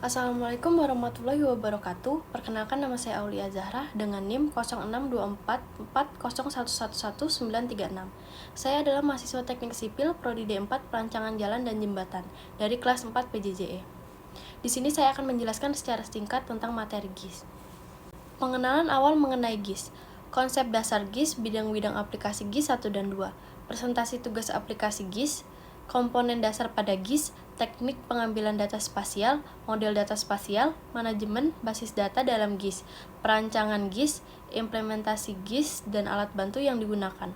Assalamualaikum warahmatullahi wabarakatuh. Perkenalkan, nama saya Aulia Zahra dengan NIM 062440111936. Saya adalah mahasiswa Teknik Sipil Prodi D4 Perancangan Jalan dan Jembatan dari kelas 4 PJJE. Di sini saya akan menjelaskan secara singkat tentang materi GIS. Pengenalan awal mengenai GIS. Konsep dasar GIS, bidang-bidang aplikasi GIS 1 dan 2. Presentasi tugas aplikasi GIS, komponen dasar pada GIS, teknik pengambilan data spasial, model data spasial, manajemen basis data dalam GIS, perancangan GIS, implementasi GIS, dan alat bantu yang digunakan,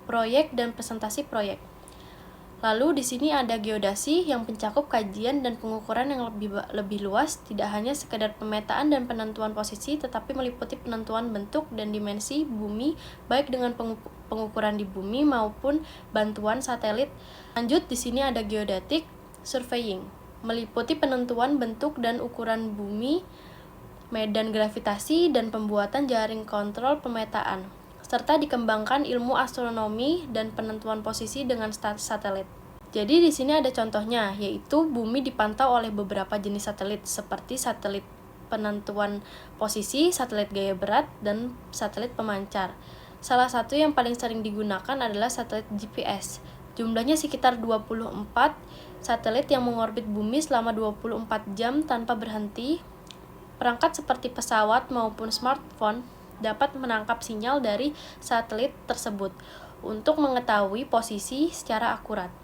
proyek dan presentasi proyek. Lalu di sini ada geodasi yang mencakup kajian dan pengukuran yang lebih luas, tidak hanya sekedar pemetaan dan penentuan posisi, tetapi meliputi penentuan bentuk dan dimensi bumi, baik dengan pengukuran di bumi maupun bantuan satelit. Lanjut, di sini ada geodetic surveying, meliputi penentuan bentuk dan ukuran bumi, medan gravitasi, dan pembuatan jaring kontrol pemetaan, serta dikembangkan ilmu astronomi dan penentuan posisi dengan satelit. Jadi di sini ada contohnya, yaitu bumi dipantau oleh beberapa jenis satelit seperti satelit penentuan posisi, satelit gaya berat, dan satelit pemancar. Salah satu yang paling sering digunakan adalah satelit GPS. Jumlahnya sekitar 24 satelit yang mengorbit bumi selama 24 jam tanpa berhenti. Perangkat seperti pesawat maupun smartphone dapat menangkap sinyal dari satelit tersebut untuk mengetahui posisi secara akurat.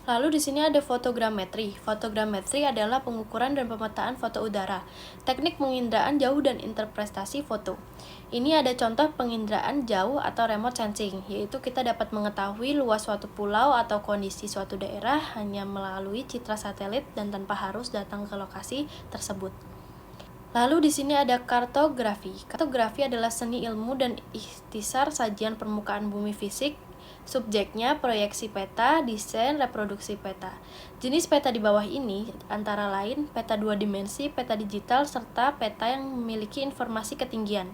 Lalu di sini ada fotogrametri. Fotogrametri adalah pengukuran dan pemetaan foto udara, teknik penginderaan jauh dan interpretasi foto. Ini ada contoh penginderaan jauh atau remote sensing, yaitu kita dapat mengetahui luas suatu pulau atau kondisi suatu daerah hanya melalui citra satelit dan tanpa harus datang ke lokasi tersebut. Lalu di sini ada kartografi. Kartografi adalah seni ilmu dan ikhtisar sajian permukaan bumi fisik. Subjeknya proyeksi peta, desain, reproduksi peta. Jenis peta di bawah ini antara lain peta 2 dimensi, peta digital, serta peta yang memiliki informasi ketinggian.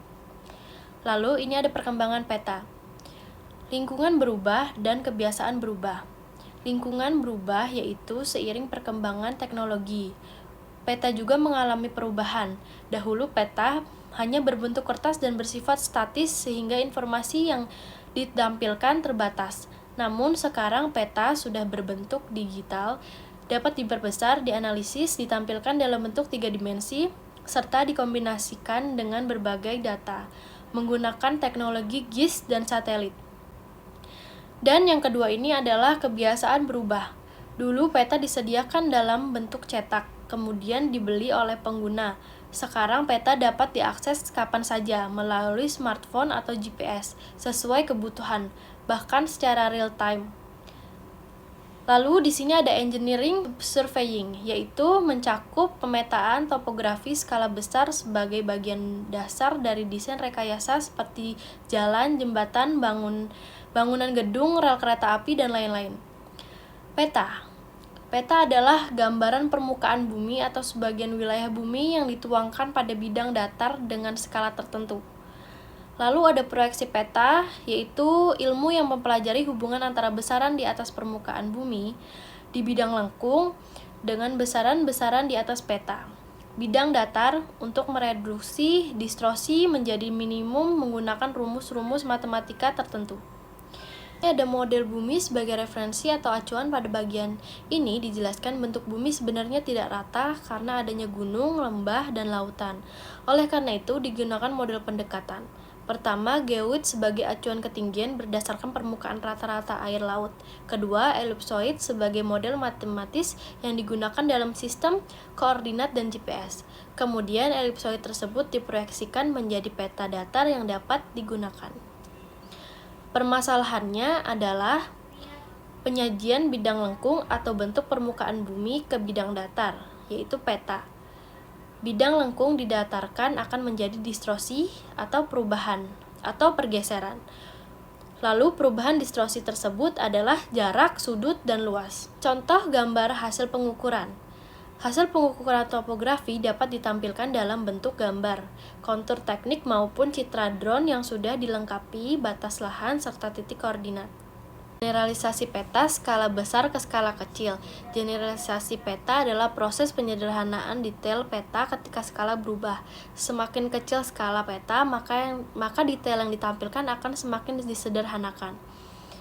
Lalu ini ada perkembangan peta. Lingkungan berubah dan kebiasaan berubah. Lingkungan berubah yaitu seiring perkembangan teknologi. Peta juga mengalami perubahan. Dahulu peta hanya berbentuk kertas dan bersifat statis sehingga informasi yang ditampilkan terbatas. Namun sekarang peta sudah berbentuk digital, dapat diperbesar, dianalisis, ditampilkan dalam bentuk 3 dimensi, serta dikombinasikan dengan berbagai data menggunakan teknologi GIS dan satelit. Dan yang kedua ini adalah kebiasaan berubah. Dulu peta disediakan dalam bentuk cetak, kemudian dibeli oleh pengguna. Sekarang peta dapat diakses kapan saja melalui smartphone atau GPS sesuai kebutuhan, bahkan secara real time. Lalu di sini ada engineering surveying, yaitu mencakup pemetaan topografi skala besar sebagai bagian dasar dari desain rekayasa seperti jalan, jembatan, bangunan gedung, rel kereta api, dan lain-lain. Peta adalah gambaran permukaan bumi atau sebagian wilayah bumi yang dituangkan pada bidang datar dengan skala tertentu. Lalu ada proyeksi peta, yaitu ilmu yang mempelajari hubungan antara besaran di atas permukaan bumi di bidang lengkung dengan besaran-besaran di atas peta. Bidang datar untuk mereduksi distorsi menjadi minimum menggunakan rumus-rumus matematika tertentu. Ada model bumi sebagai referensi atau acuan. Pada bagian ini dijelaskan bentuk bumi sebenarnya tidak rata karena adanya gunung, lembah, dan lautan. Oleh karena itu digunakan model pendekatan. Pertama, geoid sebagai acuan ketinggian berdasarkan permukaan rata-rata air laut. Kedua, ellipsoid sebagai model matematis yang digunakan dalam sistem koordinat dan GPS. Kemudian ellipsoid tersebut diproyeksikan menjadi peta datar yang dapat digunakan. Permasalahannya adalah penyajian bidang lengkung atau bentuk permukaan bumi ke bidang datar, yaitu peta. Bidang lengkung didatarkan akan menjadi distorsi atau perubahan atau pergeseran. Lalu perubahan distorsi tersebut adalah jarak, sudut, dan luas. Contoh gambar hasil pengukuran. Hasil pengukuran topografi dapat ditampilkan dalam bentuk gambar, kontur teknik maupun citra drone yang sudah dilengkapi batas lahan serta titik koordinat. Generalisasi peta skala besar ke skala kecil. Generalisasi peta adalah proses penyederhanaan detail peta ketika skala berubah. Semakin kecil skala peta, maka detail yang ditampilkan akan semakin disederhanakan.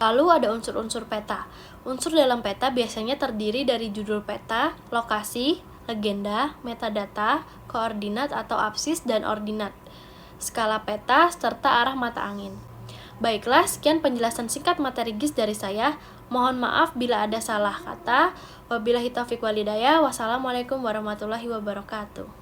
Lalu ada unsur-unsur peta. Unsur dalam peta biasanya terdiri dari judul peta, lokasi, legenda, metadata, koordinat atau absis, dan ordinat, skala peta, serta arah mata angin. Baiklah, sekian penjelasan singkat materi GIS dari saya. Mohon maaf bila ada salah kata. Wabillahi taufiq walhidayah. Wassalamualaikum warahmatullahi wabarakatuh.